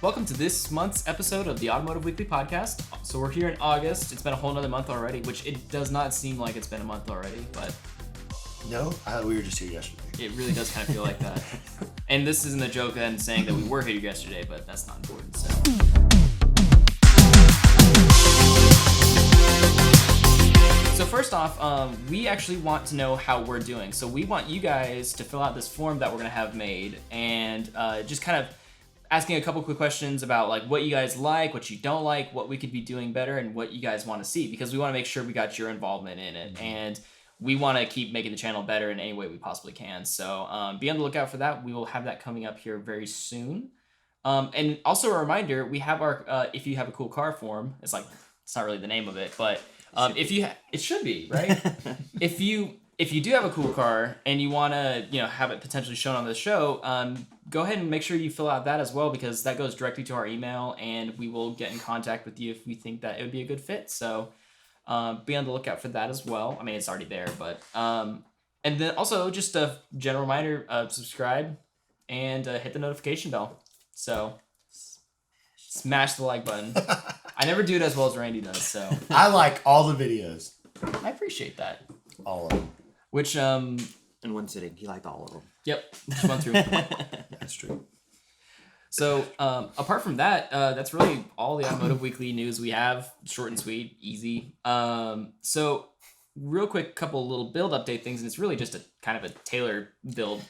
Welcome to this month's episode of the Automotive Weekly Podcast. So we're here in August. It's been a whole nother month already, which it does not seem like it's been a month already, but... No? We were just here yesterday. It really does kind of feel like that. And this isn't a joke and saying that we were here yesterday, but that's not important, so... So first off, we actually want to know how we're doing. So we want you guys to fill out this form that we're going to have made and just kind of asking a couple quick questions about like what you guys like, what you don't like, what we could be doing better, and what you guys want to see, because we want to make sure we got your involvement in it. And we want to keep making the channel better in any way we possibly can. So be on the lookout for that. We will have that coming up here very soon. And also a reminder, we have our if you have a cool car form. It's like, it's not really the name of it, but it should be, right? If you do have a cool car and you want to, have it potentially shown on the show, go ahead and make sure you fill out that as well, because that goes directly to our email and we will get in contact with you if we think that it would be a good fit. So be on the lookout for that as well. I mean, it's already there, but and then also just a general reminder, subscribe and hit the notification bell. So smash the like button. I never do it as well as Randy does, so. I like all the videos. I appreciate that. All of them. Which, in one sitting, he liked all of them. Yep, just went through. That's true. So, apart from that, that's really all the Automotive Weekly news we have. Short and sweet, easy. So, real quick, couple little build update things, and it's really just a kind of a tailored build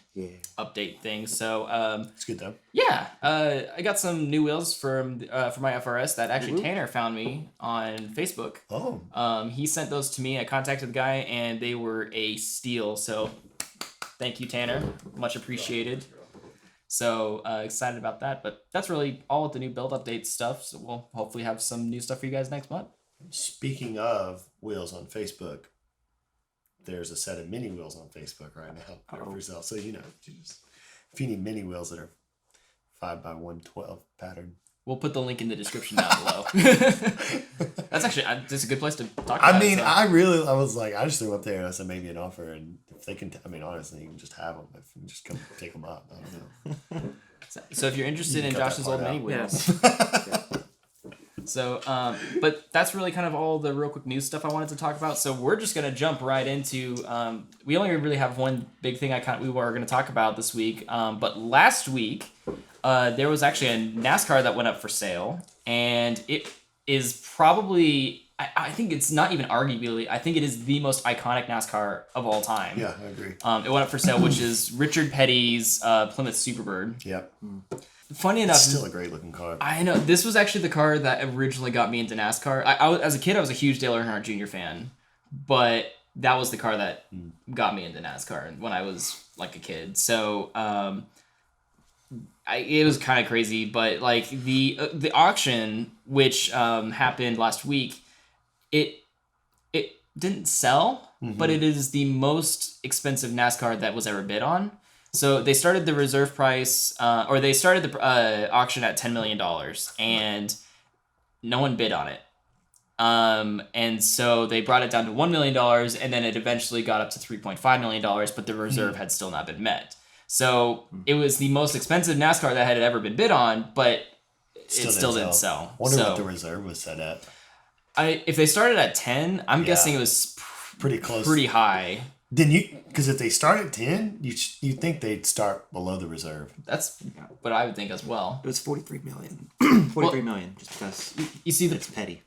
update thing. So, it's good though. Yeah, I got some new wheels for my FRS that actually Tanner found me on Facebook. Oh. He sent those to me. I contacted the guy, and they were a steal. So, thank you, Tanner. Much appreciated. So, excited about that. But that's really all of the new build update stuff. So, we'll hopefully have some new stuff for you guys next month. Speaking of wheels on Facebook, there's a set of mini wheels on Facebook right now for sale. So, if you need mini wheels that are 5x112 pattern. We'll put the link in the description down below. That's a good place to talk about I mean, it, so. I was like, I just threw up there and I said maybe an offer. And if they can, honestly, you can just have them. If you can just come take them up. I don't know. So if you're interested in Josh's old mini wheels. Yeah. So, but that's really kind of all the real quick news stuff I wanted to talk about. So we're just going to jump right into, we only really have one big thing we were going to talk about this week. But last week, there was actually a NASCAR that went up for sale, and it is probably, I think it's not even arguably, I think it is the most iconic NASCAR of all time. Yeah, I agree. It went up for sale, which is Richard Petty's Plymouth Superbird. Yep. Funny enough, it's still a great looking car. I know. This was actually the car that originally got me into NASCAR. As a kid, I was a huge Dale Earnhardt Jr. fan, but that was the car that got me into NASCAR when I was like a kid. So it was kind of crazy, but like the auction, which happened last week, it didn't sell, but it is the most expensive NASCAR that was ever bid on. So they started the reserve price, or they started the auction at $10 million, and no one bid on it. And so they brought it down to $1 million, and then it eventually got up to $3.5 million, but the reserve had still not been met. So it was the most expensive NASCAR that had ever been bid on, but it still didn't sell. I wonder what the reserve was set at. If they started at 10, I'm guessing it was pretty close, pretty high. Because if they start at 10, you think they'd start below the reserve. That's what I would think as well. It was $43 million. 43 million, just because you see it's petty.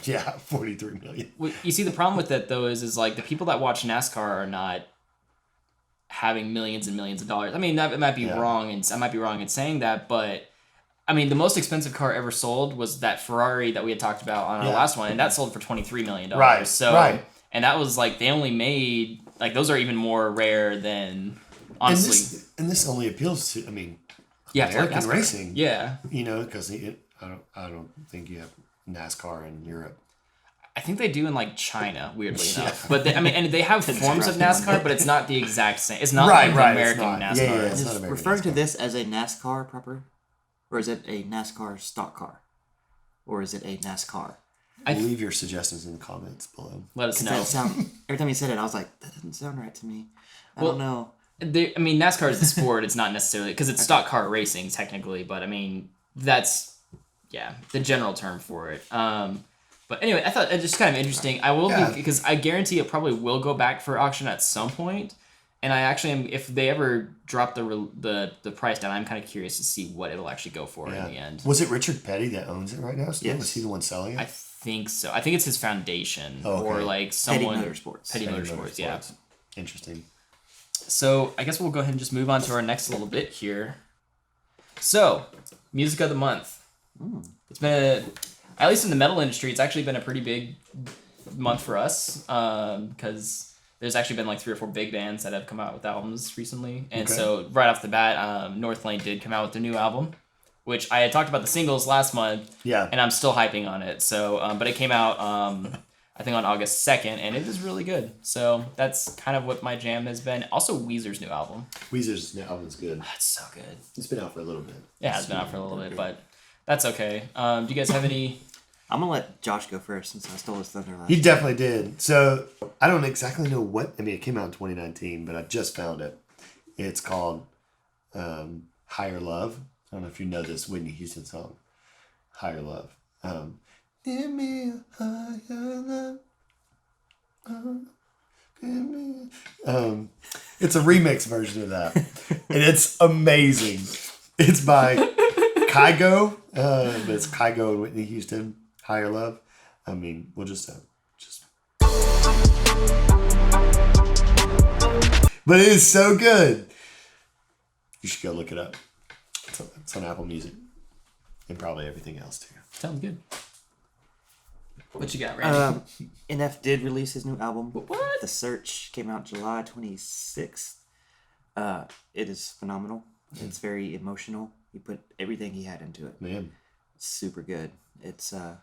Yeah, 43 million. You see, the problem with that though is like the people that watch NASCAR are not having millions and millions of dollars. I mean, that might be wrong, and I might be wrong in saying that, but I mean, the most expensive car ever sold was that Ferrari that we had talked about on our last one, and that sold for $23 million. Right. So, right. And that was like they only made like those are even more rare than honestly. And this only appeals to American like racing. Yeah. Because I don't think you have NASCAR in Europe. I think they do in like China, weirdly enough. But and they have forms of NASCAR, but it's not the exact same. It's not like the American NASCAR. Yeah, it's not Is American referring NASCAR. to this as a NASCAR proper, or is it a NASCAR stock car, or is it a NASCAR? Leave your suggestions in the comments below. Let us know. Every time you said it, I was like, that doesn't sound right to me. I don't know. NASCAR is the sport. It's not necessarily because it's stock car racing technically, but I mean, that's the general term for it. But anyway, I thought it just kind of interesting. I will be, because I guarantee it probably will go back for auction at some point. And I actually am, if they ever drop the price down, I'm kind of curious to see what it'll actually go for in the end. Was it Richard Petty that owns it right now? Still? Yes. Is he the one selling it? I think so. I think it's his foundation or like someone. Petty Motorsports, yeah. Interesting. So I guess we'll go ahead and just move on to our next little bit here. So, music of the month. It's been at least in the metal industry, it's actually been a pretty big month for us because there's actually been like 3 or 4 big bands that have come out with albums recently. And so right off the bat, North Lane did come out with their new album, which I had talked about the singles last month. Yeah. And I'm still hyping on it. So, but it came out, I think on August 2nd, and it is really good. So that's kind of what my jam has been. Also, Weezer's new album. Weezer's new album's good. That's so good. It's been out for a little bit. Yeah, it's been out for a little bit, but that's okay. Do you guys have any... I'm gonna let Josh go first since I stole his thunder last. He definitely did. So I don't exactly know what. I mean, it came out in 2019, but I just found it. It's called "Higher Love." I don't know if you know this Whitney Houston song, "Higher Love." Give me a higher love. Give me. It's a remix version of that, and it's amazing. It's by Kygo. It's Kygo and Whitney Houston. Higher Love. I mean, we'll just. But it is so good. You should go look it up. It's on Apple Music. And probably everything else too. Sounds good. What you got, Randy? NF did release his new album. What? The Search came out July 26th. It is phenomenal. It's very emotional. He put everything he had into it. Man. It's super good. It's a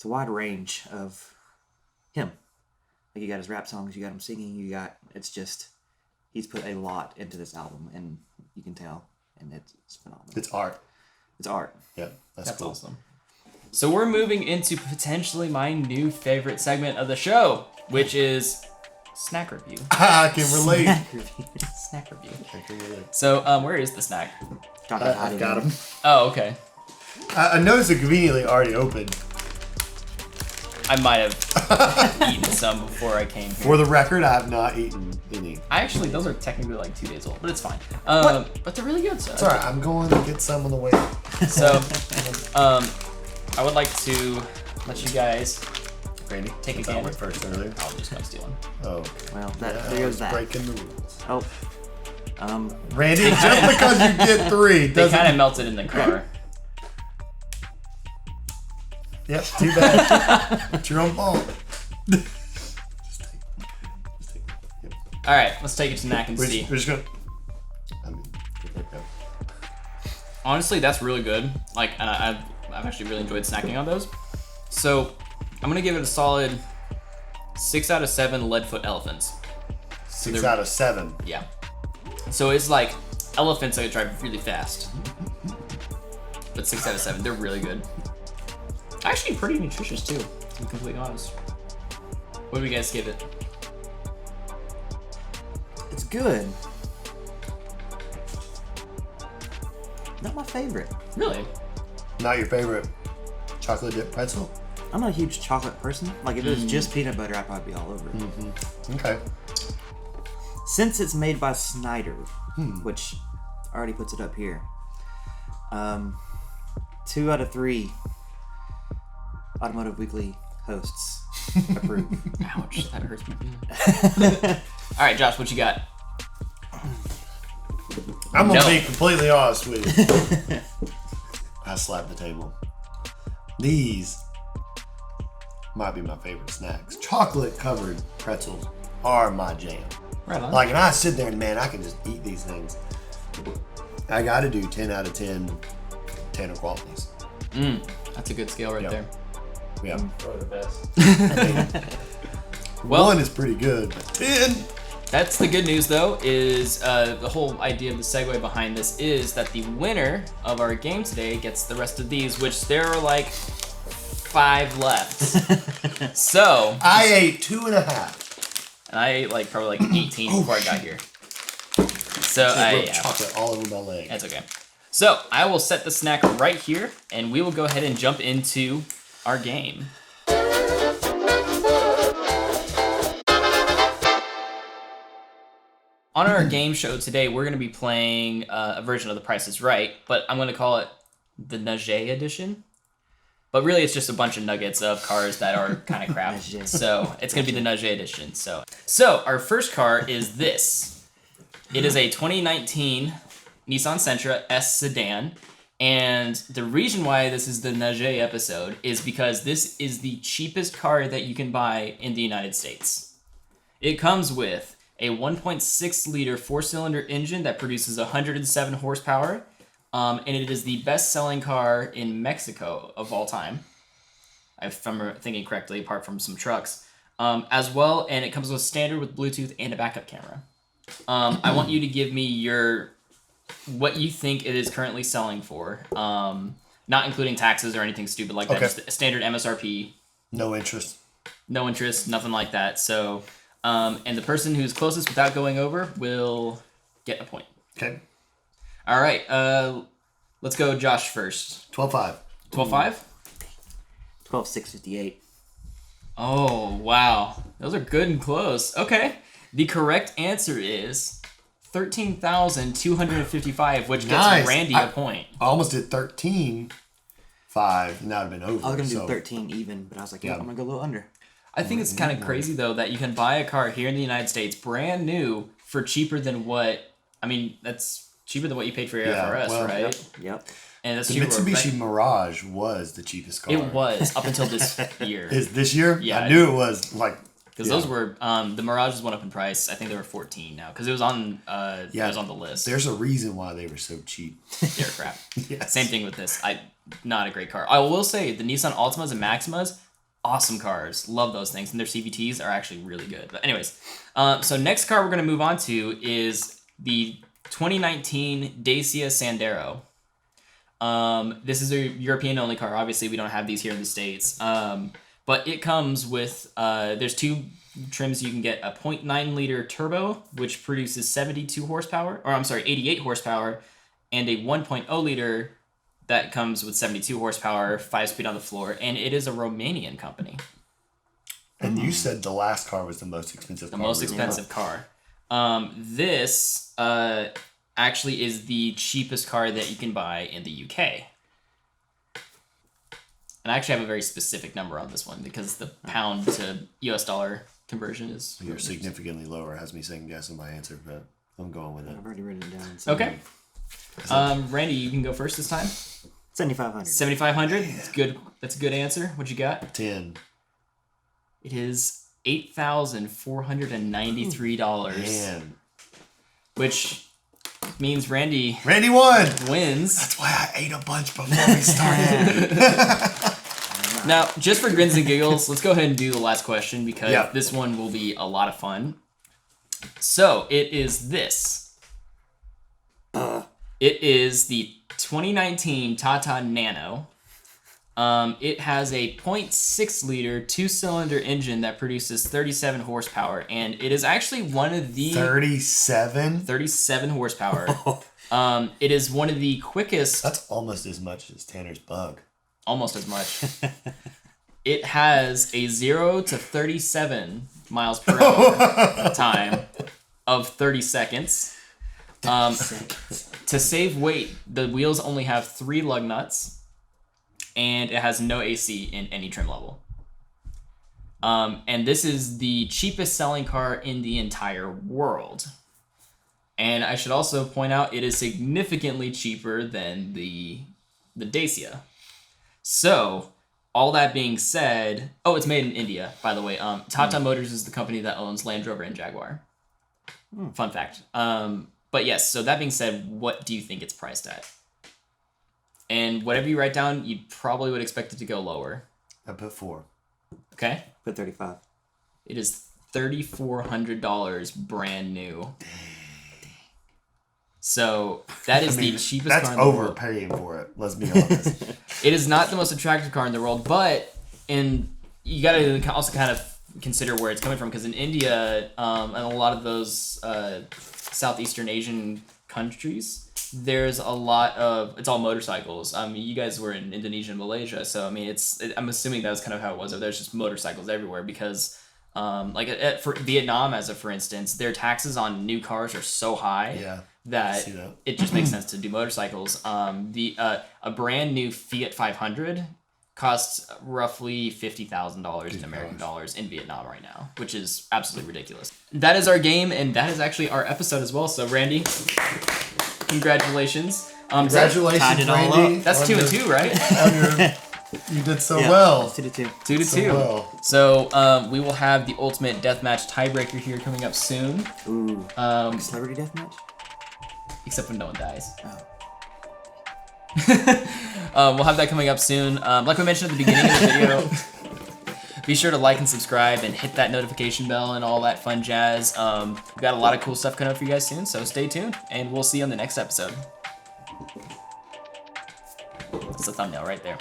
wide range of him. Like, you got his rap songs, you got him singing, he's put a lot into this album, and you can tell, and it's phenomenal. It's art. It's art. Yeah, that's cool. Awesome. So we're moving into potentially my new favorite segment of the show, which is snack review. I can relate. Snack review. I can relate. So, where is the snack? I've got him. Oh, okay. I noticed it conveniently already open. I might have eaten some before I came here. For the record, I have not eaten any. Those are technically like 2 days old, but it's fine. But they're really good. So It's alright, I'm going to get some on the way. So, I would like to let you guys Randy, take a since I gander. went first earlier. I'll just go steal one. Oh. Well, Yeah, there goes that. breaking the rules. Oh. Randy, just because you get 3 They doesn't... kind of melted in the car. Yep, too bad. It's your own fault. Just take it. Yep. All right, let's take it to Knack and see. We're just going to... I mean, go. Honestly, that's really good. Like, and I've actually really enjoyed snacking on those. So, I'm gonna give it a solid 6 out of 7 leadfoot elephants. 6 out of 7. Yeah. So it's like elephants that drive really fast. But 6 out of 7, they're really good. Actually, pretty nutritious too, to be completely honest. What do you guys give it? It's good. Not my favorite. Really? Not your favorite chocolate dip pretzel? I'm not a huge chocolate person. Like, if it was just peanut butter, I'd probably be all over it. Mm-hmm. Okay. Since it's made by Snyder, which already puts it up here, 2 out of 3 Automotive Weekly hosts approve. Ouch, that hurts my feelings. All right, Josh, what you got? I'm going to be completely honest with you. I slapped the table. These might be my favorite snacks. Chocolate covered pretzels are my jam. Right on. Like, and I sit there and, man, I can just eat these things. I got to do 10 out of 10 Tanner Gwaltneys. That's a good scale right there. Yeah. Probably the best. Well, 1 is pretty good, but 10. That's the good news, though, is the whole idea of the segue behind this is that the winner of our game today gets the rest of these, which there are like 5 left. So I ate 2.5. and I ate like probably like 18 before I got here. So I I wrote chocolate all over my leg. That's okay. So I will set the snack right here, and we will go ahead and jump into our game. On our game show today, we're going to be playing a version of The Price is Right, but I'm going to call it the Nugget edition. But really, it's just a bunch of nuggets of cars that are kind of crap. So it's going to be the Nugget edition. So our first car is this. It is a 2019 Nissan Sentra S Sedan. And the reason why this is the Nugget episode is because this is the cheapest car that you can buy in the United States. It comes with a 1.6 liter 4-cylinder engine that produces 107 horsepower, and it is the best-selling car in Mexico of all time, if I'm thinking correctly, apart from some trucks, as well. And it comes with standard with Bluetooth and a backup camera. I want you to give me what you think it is currently selling for, not including taxes or anything stupid like that. Just standard MSRP. No interest, nothing like that. So. And the person who's closest without going over will get a point. Okay. All right. Let's go Josh first. 12.5. 12.5? 12,658. Oh, wow. Those are good and close. Okay. The correct answer is 13,255, which gets Randy a point. I almost did 13.5, and that would have been over. I was going to do 13 even, but I was like, I'm going to go a little under. I think it's kind of crazy, though, that you can buy a car here in the United States brand new for cheaper than that's cheaper than what you paid for your FRS, right? Yep. And that's the cheaper, Mitsubishi right? Mirage was the cheapest car. It was, up until this year. Is this year? Yeah. I knew it was, like... Because those were, the Mirages went up in price. I think they were 14 now, because it was on it was on the list. There's a reason why they were so cheap. They're crap. Yes. Same thing with this. Not a great car. I will say, the Nissan Altimas and Maximas, awesome cars. Love those things. And their CVTs are actually really good. But anyways, so next car we're going to move on to is the 2019 Dacia Sandero. This is a European-only car. Obviously, we don't have these here in the States. But it comes with, there's two trims. You can get a 0.9-liter turbo, which produces 88 horsepower, and a 1.0-liter that comes with 72 horsepower, 5-speed on the floor, and it is a Romanian company. And you said the last car was the most expensive car. The most expensive car. This actually is the cheapest car that you can buy in the UK. And I actually have a very specific number on this one because the pound to US dollar conversion is... You're significantly lower. Has me second guessing my answer, but I'm going with it. I've already written it down. Okay. Randy, you can go first this time. 7,500. 7,500. That's good. That's a good answer. What you got? 10. It is $8,493. Man. Which means Randy won. Wins. That's why I ate a bunch before we started. Now, just for grins and giggles, let's go ahead and do the last question because this one will be a lot of fun. So it is this. It is the 2019 Tata Nano. It has a 0.6-liter 2-cylinder engine that produces 37 horsepower, and it is actually one of the 37 horsepower. It is one of the quickest. That's almost as much as Tanner's Bug. Almost as much. It has a 0 to 37 miles per hour time of 30 seconds. To save weight, the wheels only have 3 lug nuts, and it has no AC in any trim level. And this is the cheapest selling car in the entire world. And I should also point out it is significantly cheaper than the Dacia. So, all that being said, it's made in India, by the way. Tata Motors is the company that owns Land Rover and Jaguar. Fun fact. But yes, so that being said, what do you think it's priced at? And whatever you write down, you probably would expect it to go lower. I put 4. Okay. Put 35. It is $3,400 brand new. So that is the cheapest car in the world. That's overpaying for it. Let's be honest. It is not the most attractive car in the world, but you got to also kind of consider where it's coming from, because in India and a lot of those Southeastern Asian countries, there's a lot of it's all motorcycles. You guys were in Indonesia and Malaysia, so I mean I'm assuming that was kind of how it was. There's just motorcycles everywhere because for Vietnam, for instance, their taxes on new cars are so high that it just makes sense to do motorcycles. A brand new Fiat 500 costs roughly $50,000 in American dollars in Vietnam right now, which is absolutely ridiculous. That is our game, and that is actually our episode as well. So Randy, congratulations. Congratulations, Randy. That's 2-2, right? You did so well. 2-2. 2-2. Well. So we will have the ultimate deathmatch tiebreaker here coming up soon. Ooh. Celebrity deathmatch? Except when no one dies. Oh. We'll have that coming up soon. Like we mentioned at the beginning of the video, be sure to like and subscribe and hit that notification bell and all that fun jazz. We've got a lot of cool stuff coming up for you guys soon, so stay tuned, and we'll see you on the next episode. That's the thumbnail right there.